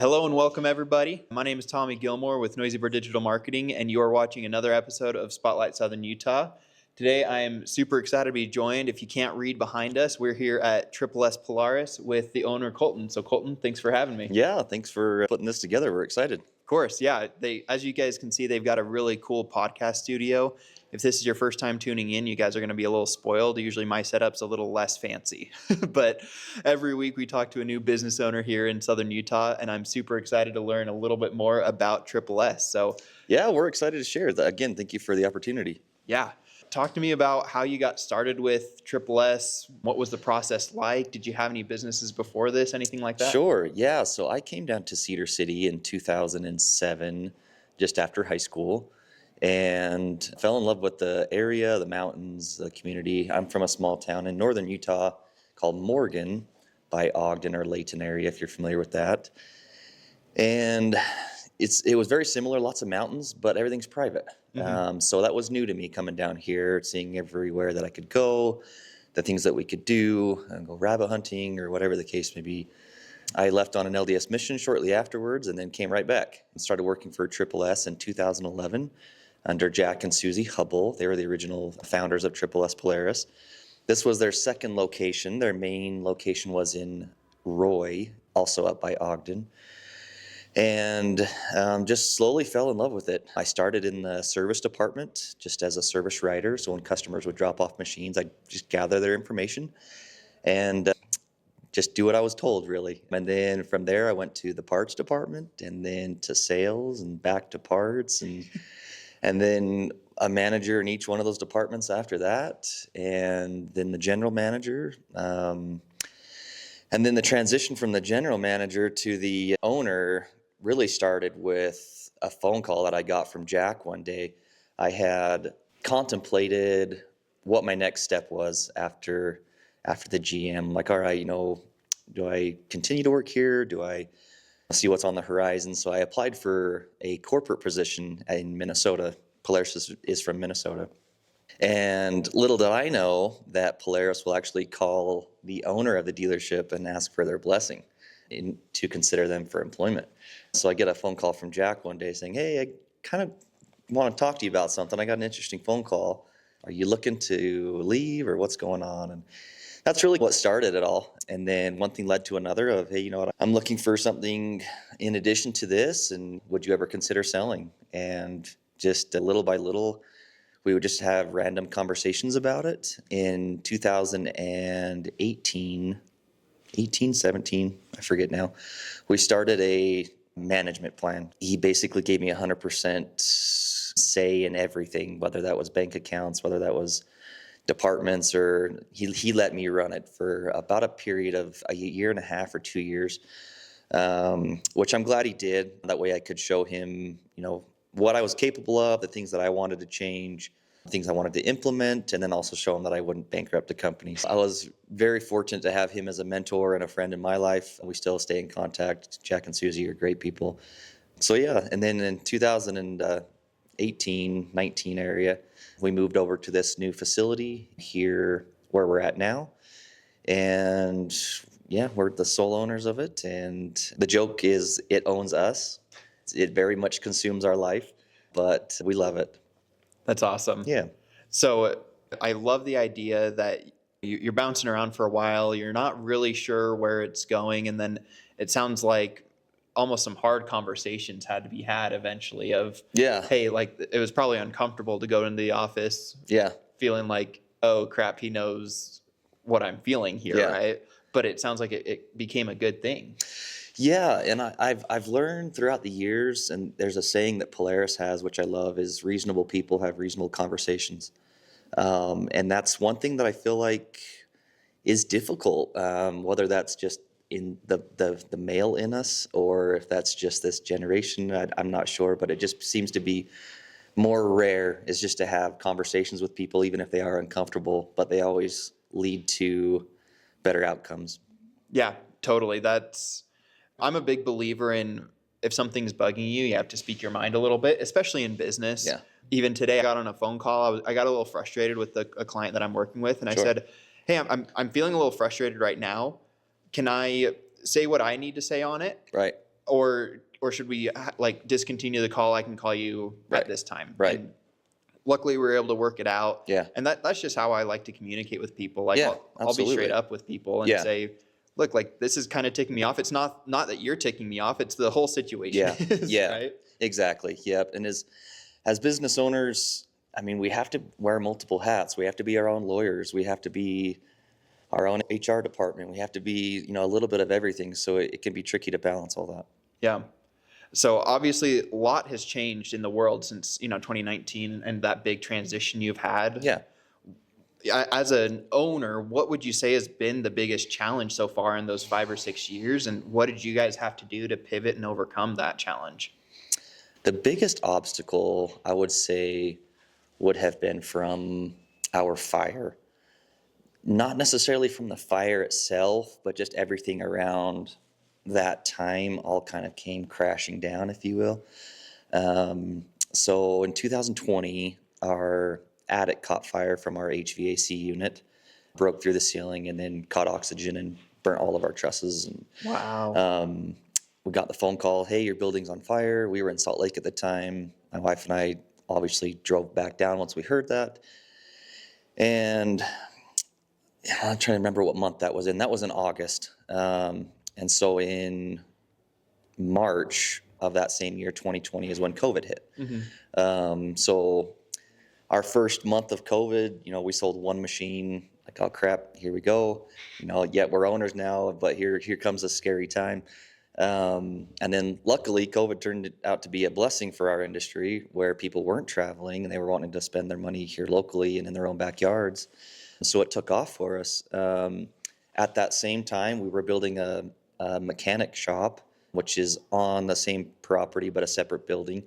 Hello and welcome everybody. My name is Tommy Gilmore with Noisy Bird Digital Marketing, and you are watching another episode of Spotlight Southern Utah. Today I am super excited to be joined. If you can't read behind us, we're here at Triple S Polaris with the owner Colton. So Colton, thanks for having me. Yeah, thanks for putting this together. We're excited. Of course, yeah. As you guys can see, they've got a really cool podcast studio. If this is your first time tuning in, you guys are going to be a little spoiled. Usually my setup's a little less fancy. But every week we talk to a new business owner here in Southern Utah, and I'm super excited to learn a little bit more about Triple S. So yeah, we're excited to share. Again, thank you for the opportunity. Yeah. Talk to me about how you got started with Triple S. What was the process like? Did you have any businesses before this, anything like that? Sure, yeah. So I came down to Cedar City in 2007, just after high school, and fell in love with the area, the mountains, the community. I'm from a small town in northern Utah called Morgan by Ogden or Layton area, if you're familiar with that. And it was very similar, lots of mountains, but everything's private. So that was new to me coming down here, seeing everywhere that I could go, the things that we could do, and go rabbit hunting or whatever the case may be. I left on an LDS mission shortly afterwards and then came right back and started working for Triple S in 2011 under Jack and Susie Hubble. They were the original founders of Triple S Polaris. This was their second location. Their main location was in Roy, also up by Ogden. And just slowly fell in love with it. I started in the service department just as a service writer. So when customers would drop off machines, I'd just gather their information and just do what I was told, really. And then from there, I went to the parts department and then to sales and back to parts and then a manager in each one of those departments after that, and then the general manager. And then the transition from the general manager to the owner really started with a phone call that I got from Jack one day. I had contemplated what my next step was after the GM. Like, all right, do I continue to work here? Do I see what's on the horizon? So I applied for a corporate position in Minnesota. Polaris is from Minnesota. And little did I know that Polaris will actually call the owner of the dealership and ask for their blessing to consider them for employment. So I get a phone call from Jack one day saying, hey, I kind of want to talk to you about something. I got an interesting phone call. Are you looking to leave or what's going on? And that's really what started it all. And then one thing led to another of, hey, you know what, I'm looking for something in addition to this, and would you ever consider selling? And just little by little, we would just have random conversations about it. In 17, I forget now, we started a management plan. He basically gave me 100% say in everything, whether that was bank accounts, whether that was departments, or he let me run it for about a period of a year and a half or 2 years, which I'm glad he did. That way I could show him, what I was capable of, the things that I wanted to change, things I wanted to implement, and then also show him that I wouldn't bankrupt the company. I was very fortunate to have him as a mentor and a friend in my life. We still stay in contact. Jack and Susie are great people. So yeah, and then in 2018, 19 area, we moved over to this new facility here where we're at now. And yeah, we're the sole owners of it. And the joke is it owns us. It very much consumes our life, but we love it. That's awesome. Yeah. So I love the idea that you're bouncing around for a while. You're not really sure where it's going. And then it sounds like almost some hard conversations had to be had eventually of, hey, like it was probably uncomfortable to go into the office feeling like, oh crap, he knows what I'm feeling here, right? But it sounds like it became a good thing. Yeah, and I've learned throughout the years, and there's a saying that Polaris has, which I love, is reasonable people have reasonable conversations. And that's one thing that I feel like is difficult, whether that's just in the male in us or if that's just this generation. I'm not sure, but it just seems to be more rare is just to have conversations with people, even if they are uncomfortable, but they always lead to better outcomes. Yeah, totally. I'm a big believer in if something's bugging you, you have to speak your mind a little bit, especially in business. Yeah. Even today, I got on a phone call. I got a little frustrated with a client that I'm working with, and I said, hey, I'm feeling a little frustrated right now. Can I say what I need to say on it? Right. or should we like discontinue the call? I can call you Right. at this time. Right. And luckily we were able to work it out. Yeah. And that's just how I like to communicate with people. Like Yeah, I'll be straight absolutely. up with people and Yeah. say, look, like this is kind of ticking me off. It's not that you're ticking me off. It's the whole situation. Yeah. Yeah. Right. Exactly. Yep. And as business owners, I mean, we have to wear multiple hats. We have to be our own lawyers. We have to be our own HR department. We have to be, a little bit of everything. So it can be tricky to balance all that. Yeah. So obviously a lot has changed in the world since, 2019 and that big transition you've had. Yeah. As an owner, what would you say has been the biggest challenge so far in those 5 or 6 years? And what did you guys have to do to pivot and overcome that challenge? The biggest obstacle, I would say, would have been from our fire. Not necessarily from the fire itself, but just everything around that time all kind of came crashing down, if you will. So in 2020, our attic caught fire from our HVAC unit, broke through the ceiling, and then caught oxygen and burnt all of our trusses. And Wow. we got the phone call, hey, your building's on fire. We were in Salt Lake at the time. My wife and I obviously drove back down once we heard that. And I'm trying to remember what month that was in. That was in August. And so in March of that same year, 2020, is when COVID hit. Mm-hmm. So our first month of COVID, we sold one machine. Like, oh crap, here we go. Yet we're owners now, but here comes a scary time. And then luckily COVID turned out to be a blessing for our industry, where people weren't traveling and they were wanting to spend their money here locally and in their own backyards. So it took off for us. At that same time, we were building a mechanic shop, which is on the same property but a separate building.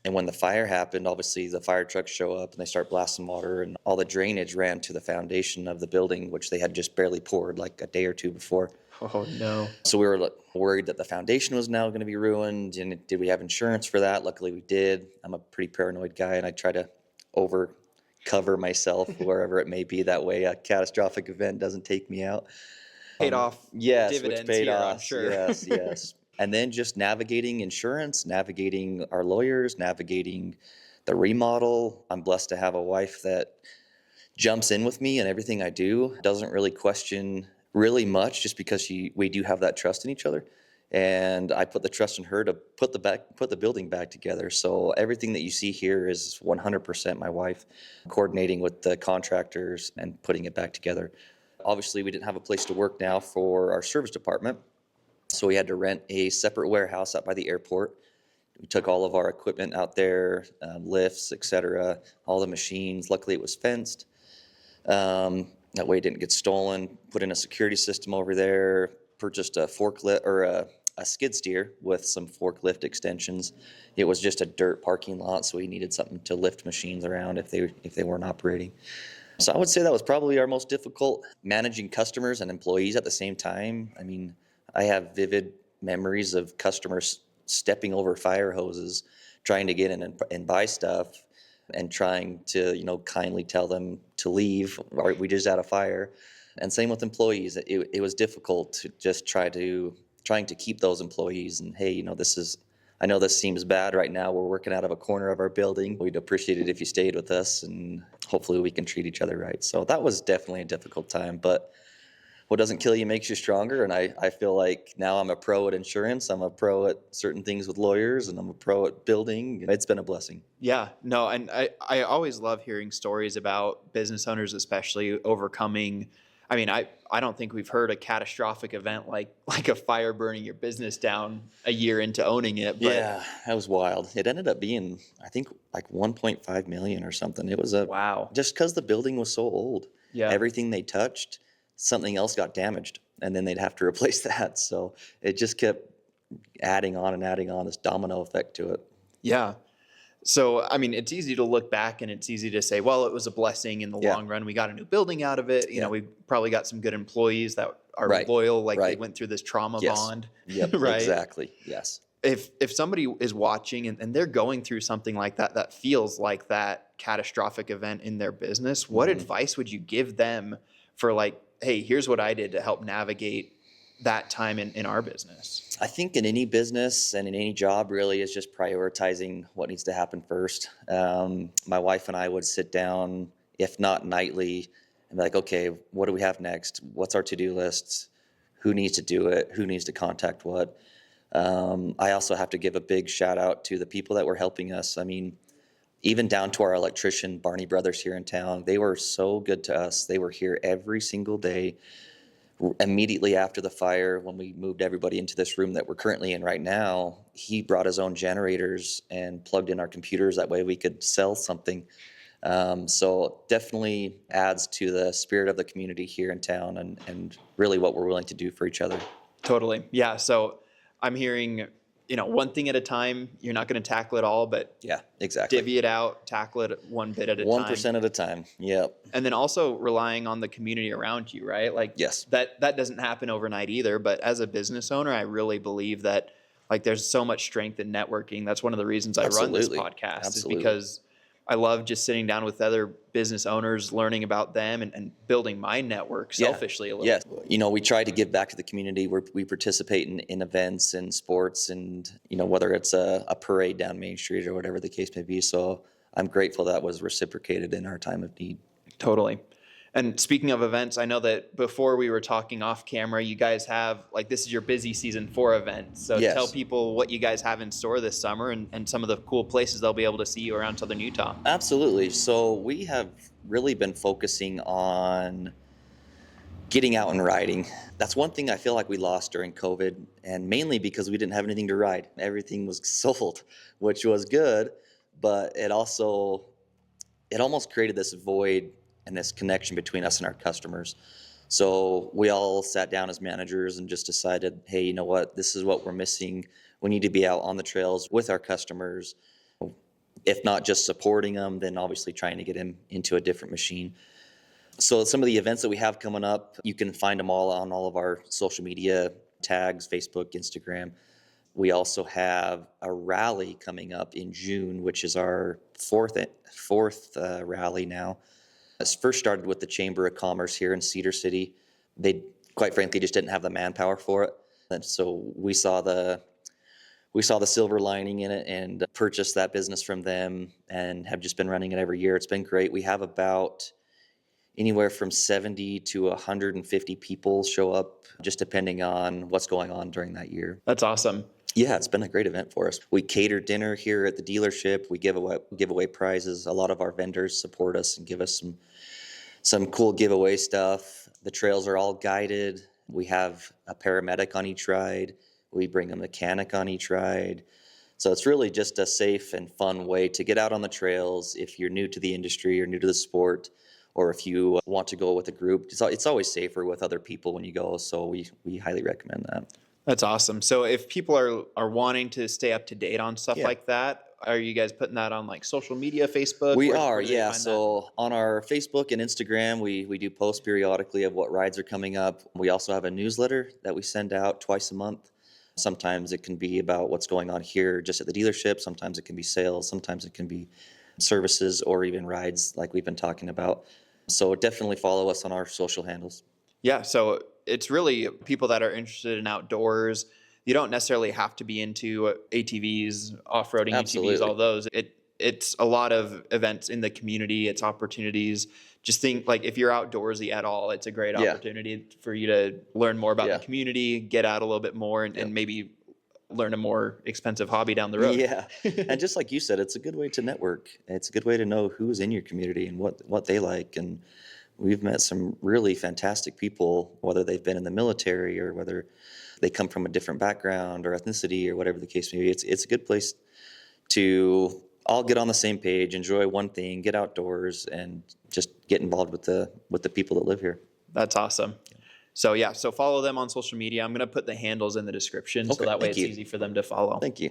And when the fire happened, obviously the fire trucks show up and they start blasting water, and all the drainage ran to the foundation of the building, which they had just barely poured like a day or two before. Oh, no. So we were worried that the foundation was now going to be ruined. And did we have insurance for that? Luckily we did. I'm a pretty paranoid guy, and I try to cover myself wherever it may be. That way a catastrophic event doesn't take me out. Paid off Yes, dividends which paid here, off. I'm sure. Yes. And then just navigating insurance, navigating our lawyers, navigating the remodel. I'm blessed to have a wife that jumps in with me in everything I do, doesn't really question really much, just because we do have that trust in each other. And I put the trust in her to put the building back together. So everything that you see here is 100% my wife, coordinating with the contractors and putting it back together. Obviously, we didn't have a place to work now for our service department, so we had to rent a separate warehouse out by the airport. We took all of our equipment out there, lifts, etc., all the machines. Luckily, it was fenced. That way it didn't get stolen. Put in a security system over there, purchased a forklift or a skid steer with some forklift extensions. It was just a dirt parking lot, so we needed something to lift machines around if they weren't operating. So I would say that was probably our most difficult, managing customers and employees at the same time. I mean, I have vivid memories of customers stepping over fire hoses, trying to get in and buy stuff, and trying to, kindly tell them to leave, or we just had a fire. And same with employees. It was difficult to just trying to keep those employees. And hey, I know this seems bad right now. We're working out of a corner of our building. We'd appreciate it if you stayed with us, and hopefully we can treat each other right. So that was definitely a difficult time, but what doesn't kill you makes you stronger. And I feel like now I'm a pro at insurance. I'm a pro at certain things with lawyers, and I'm a pro at building. It's been a blessing. Yeah, no, and I always love hearing stories about business owners, especially overcoming. I mean, I don't think we've heard a catastrophic event like a fire burning your business down a year into owning it. But Yeah, that was wild. It ended up being, I think, like 1.5 million or something. It was wow. Just because the building was so old. Yeah. Everything they touched, something else got damaged, and then they'd have to replace that. So it just kept adding on, this domino effect to it. Yeah. So, I mean, it's easy to look back and it's easy to say, well, it was a blessing in the long run. We got a new building out of it. You know, we probably got some good employees that are loyal, like they went through this trauma bond. Yep, right? Exactly. Yes. If somebody is watching and they're going through something like that feels like that catastrophic event in their business, what advice would you give them for, like, hey, here's what I did to help navigate that time in our business? I think in any business and in any job really is just prioritizing what needs to happen first. My wife and I would sit down, if not nightly, and be like, okay, what do we have next? What's our to-do list? Who needs to do it? Who needs to contact what? I also have to give a big shout out to the people that were helping us. I mean, even down to our electrician, Barney Brothers here in town, they were so good to us. They were here every single day. Immediately after the fire, when we moved everybody into this room that we're currently in right now, he brought his own generators and plugged in our computers. That way we could sell something. So definitely adds to the spirit of the community here in town and really what we're willing to do for each other. Totally. Yeah. So I'm hearing, one thing at a time. You're not going to tackle it all, but Yeah, exactly. divvy it out, tackle it one bit at a time. 1% at a time. Yep. And then also relying on the community around you, right? Like Yes. that doesn't happen overnight either. But as a business owner, I really believe that like there's so much strength in networking. That's one of the reasons I run this Absolutely. podcast Absolutely. is because I love just sitting down with other business owners, learning about them and building my network selfishly a little. Yes. We try to give back to the community where we participate in events and sports and, whether it's a parade down Main Street or whatever the case may be. So I'm grateful that was reciprocated in our time of need. Totally. And speaking of events, I know that before we were talking off camera, you guys have, this is your busy season for events. So Yes. tell people what you guys have in store this summer and some of the cool places they'll be able to see you around Southern Utah. Absolutely. So we have really been focusing on getting out and riding. That's one thing I feel like we lost during COVID, and mainly because we didn't have anything to ride. Everything was sold, which was good, but it almost created this void and this connection between us and our customers. So we all sat down as managers and just decided, hey, you know what? This is what we're missing. We need to be out on the trails with our customers. If not just supporting them, then obviously trying to get them into a different machine. So some of the events that we have coming up, you can find them all on all of our social media tags, Facebook, Instagram. We also have a rally coming up in June, which is our fourth rally now. It first started with the Chamber of Commerce here in Cedar City. They, quite frankly, just didn't have the manpower for it. And so we saw the silver lining in it and purchased that business from them and have just been running it every year. It's been great. We have about anywhere from 70 to 150 people show up, just depending on what's going on during that year. That's awesome. Yeah, it's been a great event for us. We cater dinner here at the dealership. We give away prizes. A lot of our vendors support us and give us some cool giveaway stuff. The trails are all guided. We have a paramedic on each ride. We bring a mechanic on each ride. So it's really just a safe and fun way to get out on the trails if you're new to the industry or new to the sport, or if you want to go with a group. It's always safer with other people when you go, so we highly recommend that. That's awesome. So if people are wanting to stay up to date on stuff like that, are you guys putting that on social media, Facebook? We are, yeah. So on our Facebook and Instagram, we do post periodically of what rides are coming up. We also have a newsletter that we send out twice a month. Sometimes it can be about what's going on here just at the dealership. Sometimes it can be sales. Sometimes it can be services or even rides like we've been talking about. So definitely follow us on our social handles. Yeah, so it's really people that are interested in outdoors. You don't necessarily have to be into ATVs, off-roading Absolutely. ATVs, all those. It's a lot of events in the community. It's opportunities. Just think if you're outdoorsy at all, it's a great opportunity for you to learn more about the community, get out a little bit more, and maybe learn a more expensive hobby down the road. Yeah, and just like you said, it's a good way to network. It's a good way to know who's in your community and what they like. And we've met some really fantastic people, whether they've been in the military or whether they come from a different background or ethnicity or whatever the case may be. It's a good place to all get on the same page, enjoy one thing, get outdoors, and just get involved with the people that live here. That's awesome. So so follow them on social media. I'm going to put the handles in the description so that way it's easy for them to follow. Thank you.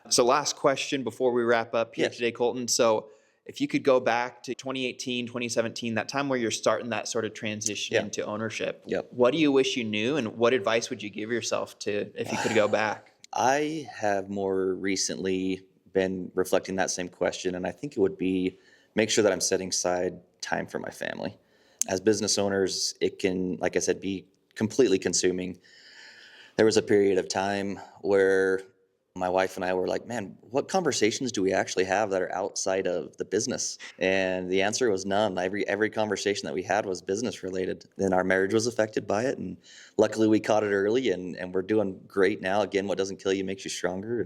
So last question before we wrap up here today, Colton. So if you could go back to 2018, 2017, that time where you're starting that sort of transition into ownership, what do you wish you knew, and what advice would you give yourself if you could go back? I have more recently been reflecting that same question, and I think it would be make sure that I'm setting aside time for my family. As business owners, it can, like I said, be completely consuming. There was a period of time where my wife and I were like, man, what conversations do we actually have that are outside of the business? And the answer was none. Every conversation that we had was business related. Then our marriage was affected by it. And luckily we caught it early, and we're doing great now. Again, what doesn't kill you makes you stronger.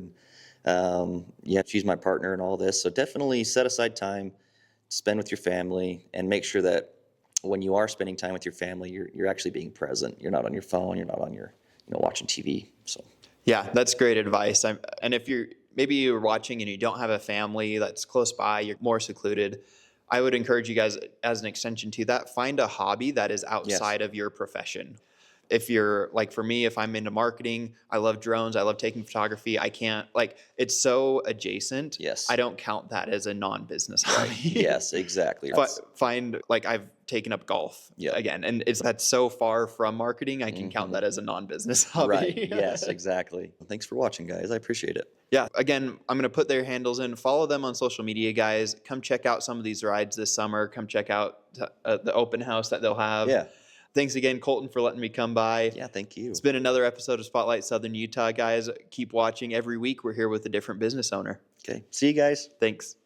And yeah, she's my partner in all this. So definitely set aside time to spend with your family, and make sure that when you are spending time with your family, you're actually being present. You're not on your phone. You're not on your, watching TV. So. Yeah, that's great advice. And if maybe you're watching and you don't have a family that's close by, you're more secluded, I would encourage you guys, as an extension to that, find a hobby that is outside of your profession. If you're like, for me, if I'm into marketing, I love drones, I love taking photography. I can't, like, it's so adjacent. Yes. I don't count that as a non-business hobby. Yes, exactly. Find, like, I've taken up golf again, and that's so far from marketing. I can count that as a non-business hobby. Right. Yes, exactly. Well, thanks for watching, guys. I appreciate it. Yeah. Again, I'm going to put their handles in. Follow them on social media, guys. Come check out some of these rides this summer. Come check out the open house that they'll have. Yeah. Thanks again, Colton, for letting me come by. Yeah, thank you. It's been another episode of Spotlight Southern Utah, guys. Keep watching. Every week, we're here with a different business owner. Okay. See you guys. Thanks.